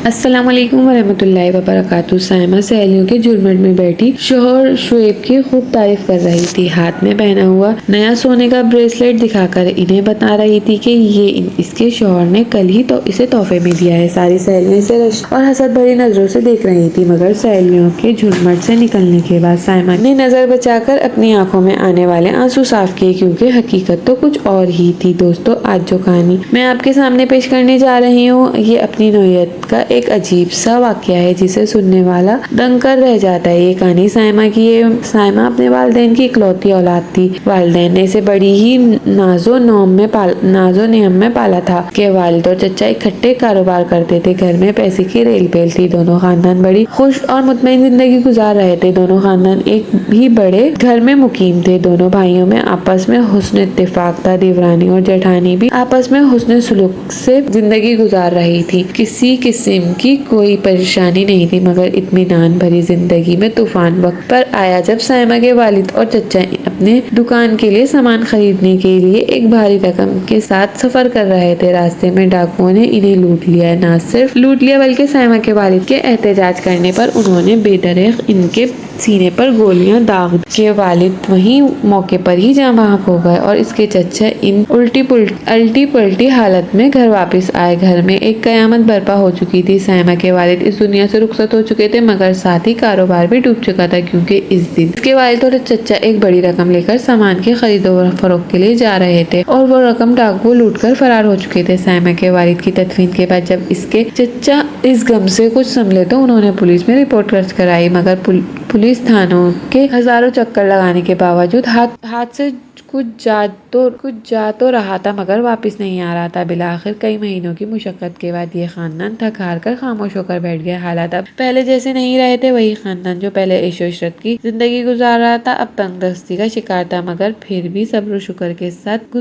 अस्सलाम वालेकुम वरहमतुल्लाहि वबरकातुहू। साइमा सहेलियों के झुरमुट में बैठी शोहर शुएब की खूब तारीफ कर रही थी। हाथ में पहना हुआ नया सोने का ब्रेसलेट दिखाकर इन्हें बता रही थी कि ये इसके शोहर ने कल ही तो इसे तोहफे में दिया है। सारी सहेलियां इसे रश और हसद भरी नजरों से देख रही थी, मगर सहेलियों के झुरमुट से निकलने के बाद साइमा ने नजर बचाकर अपनी आंखों में आने वाले आंसू साफ किए, क्योंकि हकीकत तो कुछ और ही थी। दोस्तों, आज जो कहानी मैं आपके सामने पेश करने जा रही हूँ, ये अपनी नौयत का एक अजीब सा वाकया है जिसे सुनने वाला दंग कर रह जाता है। ये कहानी साइमा की है। साइमा अपने वालिदैन की इकलौती औलाद थी। वालिदैन ने इसे बड़ी ही नाजो नेम में पाला था कि वालिद और चचा इकट्ठे कारोबार करते थे। घर में पैसे की रेल पेल थी। दोनों खानदान बड़ी खुश और मुतमईन जिंदगी गुजार रहे थे। दोनों खानदान एक भी बड़े घर में मुकीम थे। दोनों भाइयों में आपस में हुस्न इत्तेफाक था। देवरानी और जेठानी भी आपस में हुस्न सुलूक से जिंदगी गुजार रही थी। किसी किस्म की कोई परेशानी नहीं थी, मगर इत्मीनान भरी जिंदगी में तूफान वक्त पर आया जब साइमा के वालिद और चचा अपने दुकान के लिए सामान खरीदने के लिए एक भारी रकम के साथ सफर कर रहे थे। रास्ते में डाकुओं ने इन्हें लूट लिया। न सिर्फ लूट लिया, बल्कि साइमा के वालिद के एहतजाज करने पर उन्होंने बेदरग इनके सीने पर गोलियां दाग दी। के वालिद वहीं मौके पर ही जाँ बहक हो गए और इसके चचा इन उल्टी पुल्टी हालत में घर वापस आए। घर में एक कयामत बर्पा हो चुकी थी। साइमा के वालिद इस दुनिया से रुखसत हो चुके थे, मगर साथ ही कारोबार भी डूब चुका था, क्योंकि इस दिन इसके वालिद और चचा एक बड़ी रकम लेकर सामान की खरीदो फरोख्त के लिए जा रहे थे और वो रकम डाकू लूट कर फरार हो चुके थे। साइमा के वालिद की तदफीन के बाद जब इसके चचा इस गम से कुछ संभले तो उन्होंने पुलिस में रिपोर्ट दर्ज कराई, मगर पुलिस थानों के हजारों चक्कर लगाने के बावजूद हाथ से कुछ जा तो रहा था, मगर वापस नहीं आ रहा था। बिलाखिर कई महीनों की मुशक्कत के बाद ये खानदान थक हार कर खामोश होकर बैठ गया। हालात अब पहले जैसे नहीं रहे थे। वही खानदान जो पहले ऐशो इशरत की जिंदगी गुजार रहा था, अब तंगदस्ती का शिकार था, मगर फिर भी सब्र शुक्र के साथ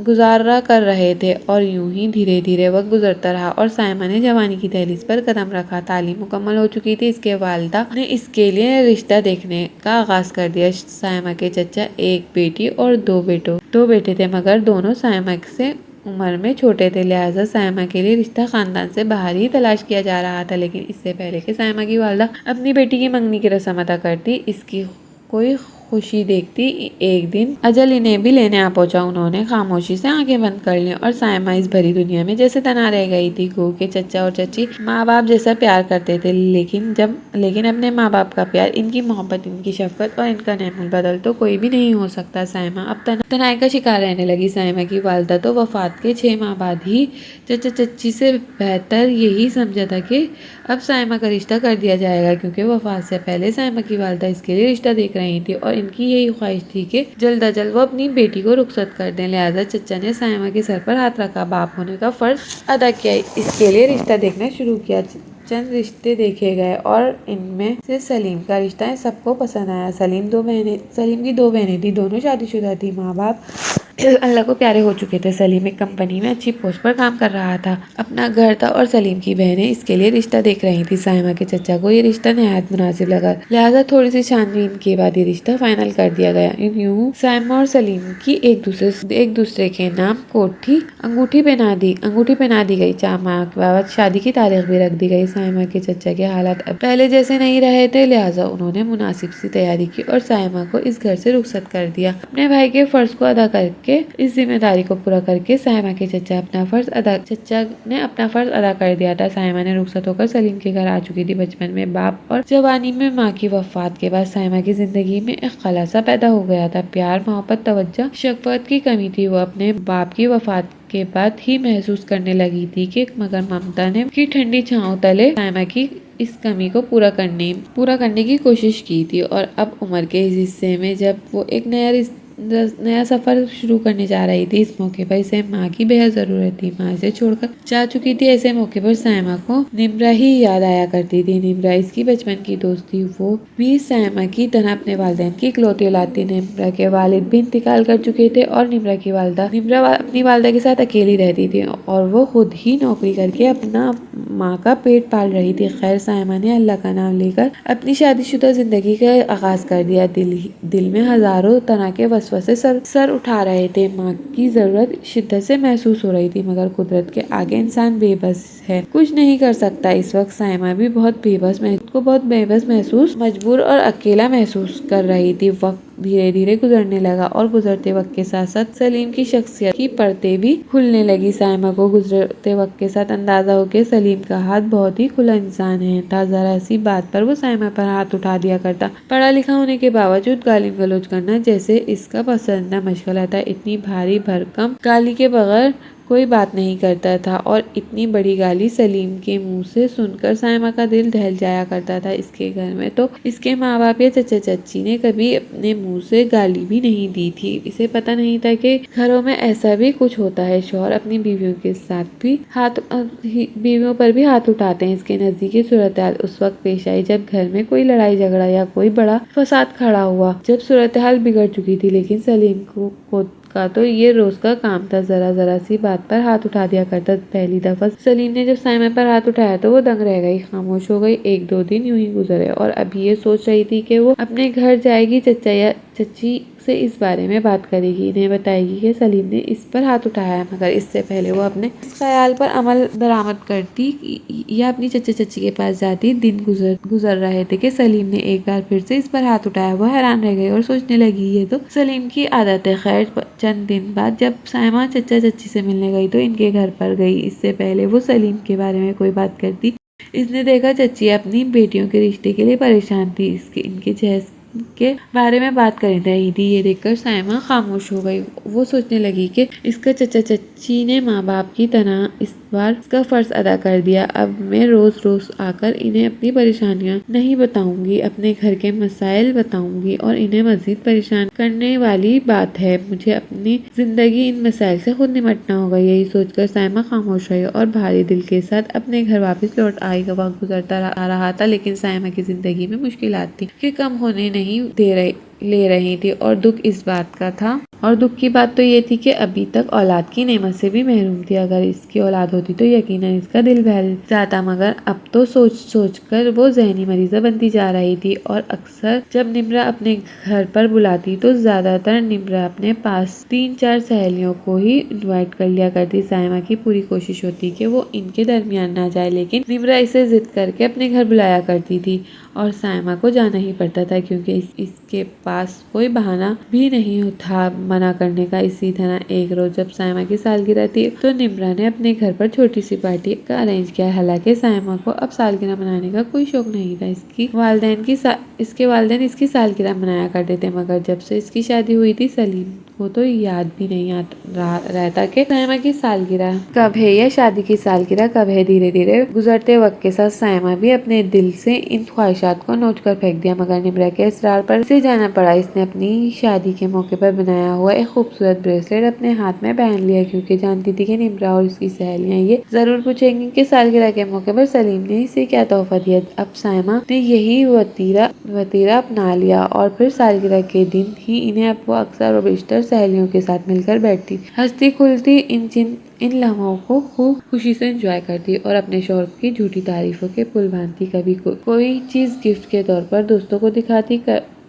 गुजारा कर रहे थे। और यूं ही धीरे धीरे वक्त गुजरता रहा और साइमा ने जवानी की दहलीज पर कदम रखा। तालीम मुकम्मल हो चुकी थी। इसके वालिदा ने इसके लिए रिश्ता देखने का आगाज कर दिया। साइमा के चचा एक बेटी और दो बेटे थे, मगर दोनों साइमा से उम्र में छोटे थे, लिहाजा साइमा के लिए रिश्ता खानदान से बाहर ही तलाश किया जा रहा था। लेकिन इससे पहले कि साइमा की वालिदा अपनी बेटी की मंगनी की रस्म अदा करती, इसकी कोई खुशी देखती, एक दिन अजल इन्हें भी लेने आ पहुंचा। उन्होंने खामोशी से आंखें बंद कर ली और साइमा इस भरी दुनिया में जैसे तना रह गई थी। गो के चचा और चची माँ बाप जैसा प्यार करते थे, लेकिन अपने माँ बाप का प्यार, इनकी मोहब्बत, इनकी शफकत और इनका नेमुल बदल तो कोई भी नहीं हो सकता। साइमा अब तनाई का शिकार रहने लगी। साइमा की वालिदा तो वफात के 6 माह बाद ही चचा चची से बेहतर यही समझा था कि अब साइमा का रिश्ता कर दिया जाएगा, क्योंकि वफात से पहले साइमा की वालिदा इसके लिए रिश्ता देख रही थी और इनकी यही ख्वाहिश थी कि जल्द अज जल्द वो अपनी बेटी को रुखसत कर दें। लिहाजा चचा ने साइमा के सर पर हाथ रखा, बाप होने का फर्ज अदा किया। इसके लिए रिश्ता देखना शुरू किया। चंद रिश्ते देखे गए और इनमें से सलीम का रिश्ता सबको पसंद आया। सलीम की 2 बहनें थी, दोनों शादीशुदा थी। माँ बाप अल्लाह को प्यारे हो चुके थे। सलीम एक कंपनी में अच्छी पोस्ट पर काम कर रहा था, अपना घर था और सलीम की बहनें इसके लिए रिश्ता देख रही थी। साइमा के चचा को ये रिश्ता नहायत मुनासिब लगा, लिहाजा थोड़ी सी छानबीन के बाद ये रिश्ता फाइनल कर दिया गया। यूं साइमा और सलीम की एक दूसरे के नाम अंगूठी पहना दी गई। 4 माह के बाद शादी की तारीख भी रख दी गई। साइमा के चचा के हालात अब पहले जैसे नहीं रहे थे, लिहाजा उन्होंने मुनासिब सी तैयारी की और साइमा को इस घर से रुखसत कर दिया। अपने भाई के फर्ज को अदा करके, इस जिम्मेदारी को पूरा करके साइमा के चचा ने अपना फर्ज अदा कर दिया था। साइमा ने रुखसत होकर सलीम के घर आ चुकी थी। बचपन में बाप और जवानी में माँ की वफात के बाद साइमा की जिंदगी में एक खला सा पैदा हो गया था। प्यार, मोहब्बत, तवज्जो, शफकत की कमी थी। वो अपने बाप की वफात के बाद ही महसूस करने लगी थी कि मगर ममता ने की ठंडी छांव तले साइमा की इस कमी को पूरा करने की कोशिश की थी। और अब उम्र के इस हिस्से में जब वो एक नया सफर शुरू करने जा रही थी, इस मौके पर इसे माँ की बेहद जरूरत थी। माँ इसे छोड़कर जा चुकी थी। ऐसे मौके पर साइमा को निम्रा ही याद आया करती थी। निम्रा इसकी बचपन की दोस्त थी। वो भी साइमा की तरह अपने वालिदैन की इकलौती औलाद थी। निम्रा के वालिद भी इंतकाल कर चुके थे और निम्रा अपनी वालिदा के साथ अकेली रहती थी और वो खुद ही नौकरी करके अपना माँ का पेट पाल रही थी। खैर, साइमा ने अल्लाह का नाम लेकर अपनी शादीशुदा जिंदगी का आगाज कर दिया। दिल में हजारों तरह के वसवसे से सर उठा रहे थे। माँ की जरूरत शिद्दत से महसूस हो रही थी, मगर कुदरत के आगे इंसान बेबस है, कुछ नहीं कर सकता। इस वक्त साइमा भी बहुत बेबस महसूस, मजबूर और अकेला महसूस कर रही थी। वक्त धीरे धीरे गुजरने लगा और गुजरते वक्त के साथ साथ सलीम की शख्सियत की परतें भी खुलने लगी। साइमा को गुजरते वक्त के साथ अंदाजा हो गया सलीम का हाथ बहुत ही खुला इंसान है था। जरा सी बात पर वो साइमा पर हाथ उठा दिया करता। पढ़ा लिखा होने के बावजूद गाली गलौज करना जैसे इसका पसंदीदा मशगला था। इतनी भारी भरकम गाली के बगैर कोई बात नहीं करता था और इतनी बड़ी गाली सलीम के मुंह से सुनकर साइमा का दिल दहल जाया करता था। इसके घर में तो इसके माँ बाप या चचा चाची ने कभी अपने मुंह से गाली भी नहीं दी थी। इसे पता नहीं था कि घरों में ऐसा भी कुछ होता है। शौहर अपनी बीवियों के साथ भी बीवियों पर भी हाथ उठाते हैं। इसके नजदीकी सूरत हाल उस वक्त पेश आई जब घर में कोई लड़ाई झगड़ा या कोई बड़ा फसाद खड़ा हुआ, जब सूरत हाल बिगड़ चुकी थी। लेकिन सलीम को तो ये रोज का काम था, जरा सी बात पर हाथ उठा दिया करता। पहली दफा सलीम ने जब साइमा पर हाथ उठाया तो वो दंग रह गई, खामोश हो गई। 1-2 दिन यूं ही गुजरे और अभी ये सोच रही थी कि वो अपने घर जाएगी, चचा या चची से इस बारे में बात करेगी, इन्हें बताएगी कि सलीम ने इस पर हाथ उठाया है। मगर इससे पहले वो अपने इस ख्याल पर अमल दरामद करती या अपनी चचा चची के पास जाती। दिन गुजर रहे थे कि सलीम ने एक बार फिर से इस पर हाथ उठाया। वो हैरान रह गई और सोचने लगी ये तो सलीम की आदत है। खैर, चंद दिन बाद जब साइमा चचा चची से मिलने गई तो इनके घर पर गई। इससे पहले वो सलीम के बारे में कोई बात करती, इसने देखा चची अपनी बेटियों के रिश्ते के लिए परेशान थी। इनके जहेज के बारे में बात कर रही थी। ये देखकर साइमा खामोश हो गई। वो सोचने लगी कि इसका चचा चची ने माँ बाप की तरह इस बार इसका फर्ज अदा कर दिया। अब मैं रोज रोज आकर इन्हें अपनी परेशानियां नहीं बताऊंगी, अपने घर के मसाइल बताऊंगी और इन्हें मजीद परेशान करने वाली बात है। मुझे अपनी जिंदगी इन मसाइल से खुद निपटना होगा। यही सोचकर साइमा खामोश रही और भारी दिल के साथ अपने घर वापस लौट आई। वक्त गुजरता आ रहा था लेकिन साइमा की जिंदगी में मुश्किलात थी कि कम होने नहीं ले रही थी और दुख इस बात का था। और दुख की बात तो ये थी कि अभी तक औलाद की नेमत से भी महरूम थी। अगर इसकी औलाद होती तो यकीनन इसका दिल बहल जाता, मगर अब तो सोच कर वो जहनी मरीजा बनती जा रही थी। और अक्सर जब निम्रा अपने घर पर बुलाती तो ज्यादातर निम्रा अपने पास 3-4 सहेलियों को ही इन्वाइट कर लिया करती। साइमा की पूरी कोशिश होती कि वो इनके दरमियान ना जाए, लेकिन निम्रा इसे जिद करके अपने घर बुलाया करती थी और साइमा को जाना ही पड़ता था क्योंकि इसके पास कोई बहाना भी नहीं था मना करने का। इसी तरह एक रोज जब साइमा की सालगिरह थी तो निम्रा ने अपने घर पर छोटी सी पार्टी का अरेंज किया। हालांकि साइमा को अब सालगिरह मनाने का कोई शौक नहीं था। इसके वालिदैन इसकी सालगिरह मनाया करते थे, मगर जब से इसकी शादी हुई थी सलीम को तो याद भी नहीं रहता कि साइमा की सालगिरह कब है या शादी की सालगिरह कब है। धीरे धीरे गुजरते वक्त के साथ साइमा भी अपने दिल से इन ख्वाहिशात को नोच कर फेंक दिया, मगर निम्रा के इसरार पर इसे जाना पड़ा। इसने अपनी शादी के मौके पर बनाया हुआ एक खूबसूरत ब्रेसलेट अपने हाथ में पहन लिया क्योंकि जानती थी कि निम्रा और उसकी सहेलियां ये जरूर पूछेंगी कि सालगिरह के मौके पर सलीम ने इसे क्या तोहफा दिया। अब साइमा ने यही वतीरा अपना लिया और फिर सालगिरह के दिन ही इन्हें अब वो अक्सर और बेशतर सहेलियों के साथ मिलकर बैठती, हंसती खुलती, इन लम्हों को खूब खुशी से एंजॉय करती और अपने शौहर की झूठी तारीफों के पुल बांधती। कभी कोई चीज गिफ्ट के तौर पर दोस्तों को दिखाती,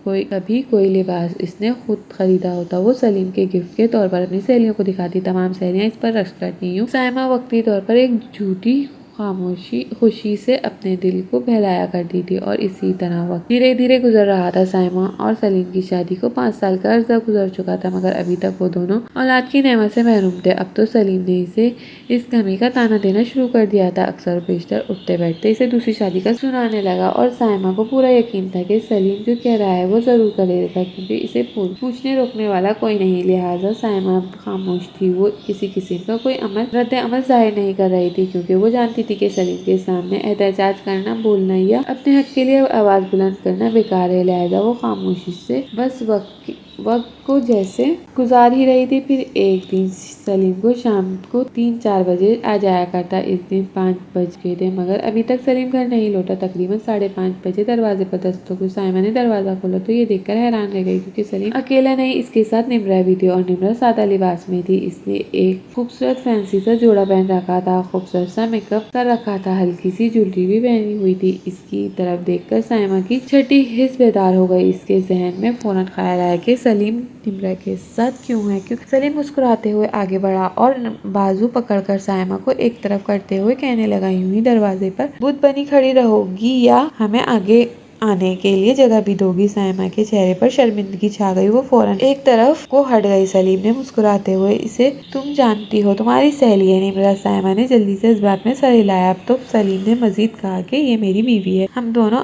कभी कोई लिबास इसने खुद खरीदा होता वो सलीम के गिफ्ट के तौर पर अपनी सहेलियों को दिखाती। तमाम सहेलियां इस पर रक्स करती। यूं साइमा वक्ती तौर पर एक झूठी खुशी से अपने दिल को बहलाया करती थी और इसी तरह वक्त धीरे धीरे गुजर रहा था। साइमा और सलीम की शादी को 5 साल का अर्सा गुजर चुका था, मगर अभी तक वो दोनों औलाद की नेमत से महरूम थे। अब तो सलीम ने इसे इस कमी का ताना देना शुरू कर दिया था। अक्सर बेशतर उठते बैठते इसे दूसरी शादी का सुनाने लगा और साइमा को पूरा यकीन था कि सलीम जो कह रहा है वो जरूर करेगा क्योंकि इसे पूछने रोकने वाला कोई नहीं। लिहाजा साइमा खामोश थी। वो किसी किस्म का कोई रद्द अमल जाहिर नहीं कर रही थी क्योंकि वो जानती थी कि सलीम के सामने एहतजाज करना, बोलना या अपने हक के लिए आवाज बुलंद करना बेकार है। लिहाजा वो खामोशी से बस वक्त को जैसे गुजार ही रही थी। फिर एक दिन सलीम को शाम को 3-4 बजे आ जाया करता। इस दिन 5 बज गए थे मगर अभी तक सलीम घर नहीं लौटा। तकरीबन 5:30 बजे दरवाजे पर दस्तक हुई। साइमा ने दरवाजा खोला तो ये देखकर हैरान रह गई क्योंकि सलीम अकेला नहीं, इसके साथ निम्रा भी थी और निम्रा सादा लिबास में थी। इसने एक खूबसूरत फैंसी सा जोड़ा पहन रखा था, खूबसूरत सा मेकअप कर रखा था, हल्की सी ज्वेलरी भी पहनी हुई थी। इसकी तरफ देखकर साइमा की छठी हिस्स बेदार हो गई। इसके जहन में फौरन ख्याल आया कि सलीम निम्रा के साथ क्यों है? क्यों? सलीम मुस्कुराते हुए आगे बढ़ा और बाजू पकड़कर सायमा को एक तरफ करते हुए कहने लगा, यूं ही दरवाजे पर बुत बनी खड़ी रहोगी या हमें आगे आने के लिए जगह भी दोगी? सायमा के चेहरे पर शर्मिंदगी छा गई। वो फौरन एक तरफ को हट गई। सलीम ने मुस्कुराते हुए, इसे तुम जानती हो, तुम्हारी सहेली है निम्रा। सायमा ने जल्दी से इस बात में सर हिलाया। अब तो सलीम ने मजीद कहा कि ये मेरी बीवी है। हम दोनों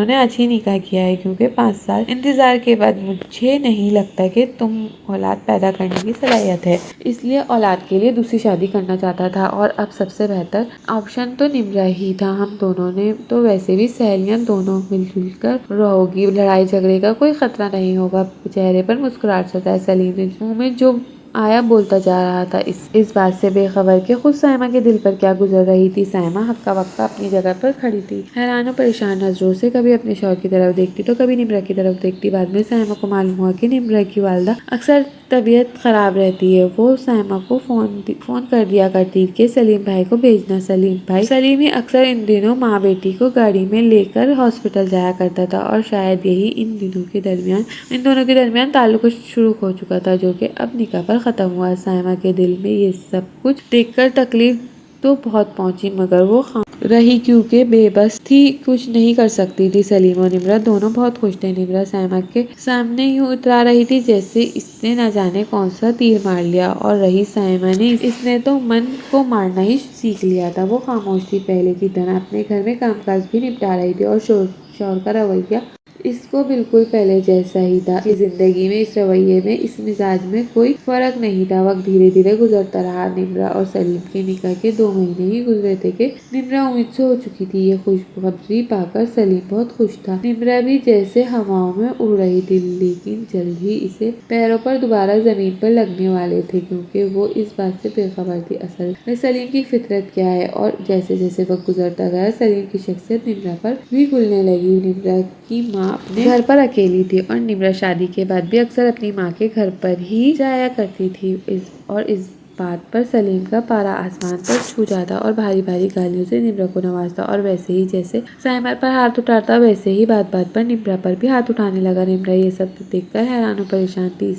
ने आज ही निकाह किया है, क्योंकि 5 साल इंतजार के बाद मुझे नहीं लगता कि तुम औलाद पैदा करने की सलाहियत है, इसलिए औलाद के लिए दूसरी शादी करना चाहता था और अब सबसे बेहतर ऑप्शन तो निम्रा ही था। हम दोनों ने तो वैसे भी सहेलियां, दोनों मिलजुल कर रहोगी, लड़ाई झगड़े का कोई खतरा नहीं होगा। चेहरे पर मुस्कुराहट सताए सलीम ने मुंह में जो आया बोलता जा रहा था, इस बात से बेखबर कि खुद सायमा के दिल पर क्या गुजर रही थी। सायमा हक्का बक्का अपनी जगह पर खड़ी थी, हैरान और परेशान नजरों से कभी अपने शौहर की तरफ देखती तो कभी निम्रा की तरफ देखती। बाद में सायमा को मालूम हुआ कि निम्रा की वालदा अक्सर तबीयत खराब रहती है। वो सायमा को फोन कर दिया करती कि सलीम भाई को भेजना। सलीम ही अक्सर इन दिनों माँ बेटी को गाड़ी में लेकर हॉस्पिटल जाया करता था और शायद यही इन दोनों के दरमियान ताल्लुक शुरू हो चुका था, जो कि अब निकाह पर खत्म हुआ। सायमा के दिल में ये सब कुछ देखकर तकलीफ तो बहुत पहुंची, मगर वो रही क्योंकि बेबस थी, कुछ नहीं कर सकती थी। सलीम और निम्रा दोनों बहुत खुश थे। निम्रा सायमा के सामने यूं उतरा रही थी जैसे इसने न जाने कौन सा तीर मार लिया, और रही सायमा ने, इसने तो मन को मारना ही सीख लिया था। वो खामोश थी, पहले की तरह अपने घर में कामकाज भी निपटा रही थी और शौहर का रवैया इसको बिल्कुल पहले जैसा ही था। इस जिंदगी में, इस रवैये में, इस मिजाज में कोई फर्क नहीं था। वक्त धीरे धीरे गुजरता रहा। निम्रा और सलीम के निकाह के 2 महीने ही गुजरे थे कि निम्रा उम्मीद से हो चुकी थी। ये खुशखबरी पाकर सलीम बहुत खुश था। निम्रा भी जैसे हवाओं में उड़ रही थी, लेकिन जल्द ही इसे पैरों पर दोबारा जमीन पर लगने वाले थे, क्योंकि वो इस बात से बेखबर थी असल में सलीम की फितरत क्या है। और जैसे जैसे वक्त गुजरता गया, सलीम की शख्सियत निम्रा पर भी खुलने लगी। निम्रा की माँ अपने घर पर अकेली थी और निम्रा शादी के बाद भी अक्सर अपनी माँ के घर पर ही जाया करती थी। इस बात पर सलीम का पारा आसमान पर छू जाता और भारी भारी गालियों से निम्रा को नवाजता, और वैसे ही जैसे सायमा पर हाथ उठाता, वैसे ही बात बात पर निम्रा पर भी हाथ उठाने लगा। निम्रा ये सब देखकर हैरान और परेशान थी।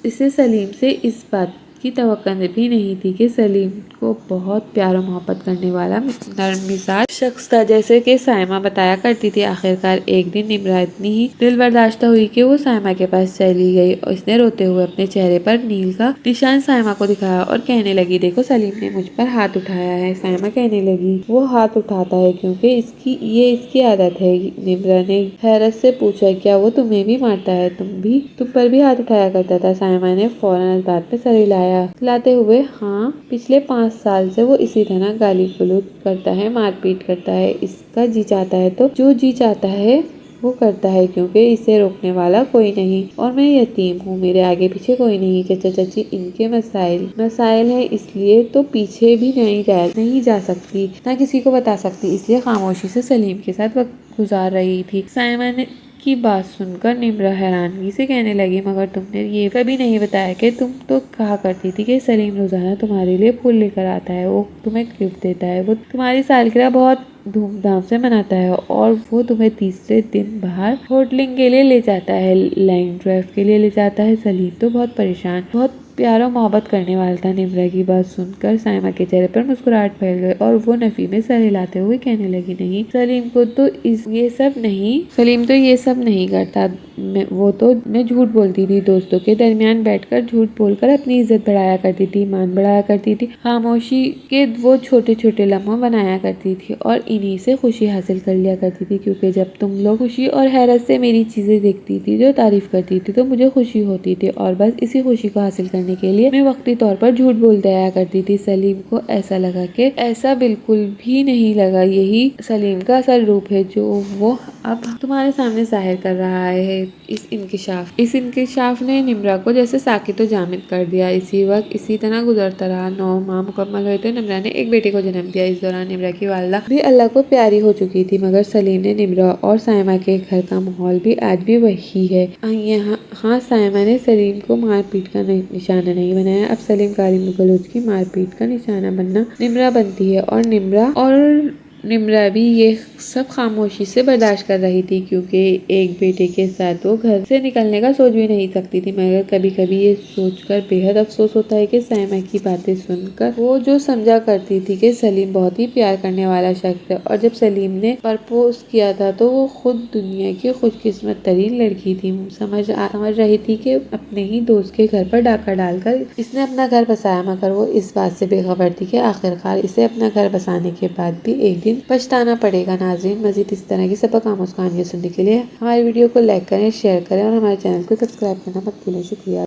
इसे सलीम से इस बात की तवक्को भी नहीं थी कि सलीम को बहुत प्यार और मोहब्बत करने वाला नर्म मिजाज शख्स था, जैसे कि सायमा बताया करती थी। आखिरकार एक दिन निम्रा इतनी ही दिल बर्दाश्त हुई कि वो सायमा के पास चली गई और इसने रोते हुए अपने चेहरे पर नील का निशान सायमा को दिखाया और कहने लगी, देखो सलीम ने मुझ पर हाथ उठाया है। सायमा कहने लगी, वो हाथ उठाता है क्योंकि इसकी आदत है। निम्रा ने हैरत से पूछा, क्या वो तुम्हें भी मारता है? तुम पर भी हाथ उठाया करता था? सायमा ने फौरन इस बात पे सर हिलाते हुए, हाँ, पिछले 5 साल से वो इसी तरह गाली गलौज करता है, मारपीट करता है। इसका जी चाहता है तो जो जी चाहता है वो करता है, क्योंकि इसे रोकने वाला कोई नहीं और मैं यतीम हूँ, मेरे आगे पीछे कोई नहीं। चचा चाची इनके मसाइल है, इसलिए तो पीछे भी नहीं जा सकती, ना किसी को बता सकती, इसलिए खामोशी से सलीम के साथ वक्त गुजार रही थी। सायमा ने की बात सुनकर निम्रा हैरानगी से कहने लगी, मगर तुमने ये कभी नहीं बताया कि तुम तो कहा करती थी कि सलीम रोजाना तुम्हारे लिए फूल लेकर आता है, वो तुम्हें गिफ्ट देता है, वो तुम्हारी सालगिरह बहुत धूमधाम से मनाता है और वो तुम्हें तीसरे दिन बाहर होटलिंग के लिए ले जाता है, लाइन ड्राइव के लिए ले जाता है। सलीम तो बहुत परेशान, बहुत प्यार और मोहब्बत करने वाला था। निम्रा की बात सुनकर सायमा के चेहरे पर मुस्कुराहट फैल गई और वो नफी में सर हिलाते हुए कहने लगी, नहीं, सलीम तो ये सब नहीं करता। मैं झूठ बोलती थी, दोस्तों के दरमियान बैठकर झूठ बोलकर अपनी इज्जत बढ़ाया करती थी, मान बढ़ाया करती थी, खामोशी के वो छोटे छोटे लम्हे बनाया करती थी और इन्हीं से खुशी हासिल कर लिया करती थी, क्योंकि जब तुम लोग खुशी और हैरत से मेरी चीजें देखती थी, जो तारीफ करती थी, तो मुझे खुशी होती थी और बस इसी खुशी को हासिल करने के लिए मैं वक्ती तौर पर झूठ बोलते आया करती थी। सलीम को ऐसा लगा कि ऐसा बिल्कुल भी नहीं लगा, यही सलीम का असल रूप है जो वो अब तुम्हारे सामने जाहिर कर रहा है। इस इंकिशाफ ने निम्रा को जैसे साकित जामिद कर दिया। इसी वक्त इसी तरह गुजरता रहा। 9 माह मुकम्मल हुए तो निम्रा ने एक बेटे को जन्म दिया। इस दौरान निम्रा की वालदा भी अल्लाह को प्यारी हो चुकी थी, मगर सलीम ने निम्रा और सायमा के घर का माहौल भी आज भी वही है। हाँ, सायमा ने सलीम को मारपीट का निशाना नहीं बनाया। अब सलीम गाली गलौज की मारपीट का निशाना बनना निम्रा बनती है और निम्रा भी ये सब खामोशी से बर्दाश्त कर रही थी, क्योंकि एक बेटे के साथ वो घर से निकलने का सोच भी नहीं सकती थी। मगर कभी कभी ये सोचकर बेहद अफसोस होता है कि साइमा की बातें सुनकर वो जो समझा करती थी कि सलीम बहुत ही प्यार करने वाला शख्स है, और जब सलीम ने प्रपोज किया था तो वो खुद दुनिया की खुशकिस्मत तरीन लड़की थी। समझ रही थी कि अपने ही दोस्त के घर पर डाका डालकर इसने अपना घर बसाया, मगर वो इस बात से बेखबर थी कि आखिरकार इसे अपना घर बसाने के बाद भी एक दिन पछताना पड़ेगा। नाज़रीन, मज़ीद इस तरह की सबक आमोज़ कहानियाँ सुनने के लिए हमारे वीडियो को लाइक करें, शेयर करें और हमारे चैनल को सब्सक्राइब करना मत भूलें। शुक्रिया।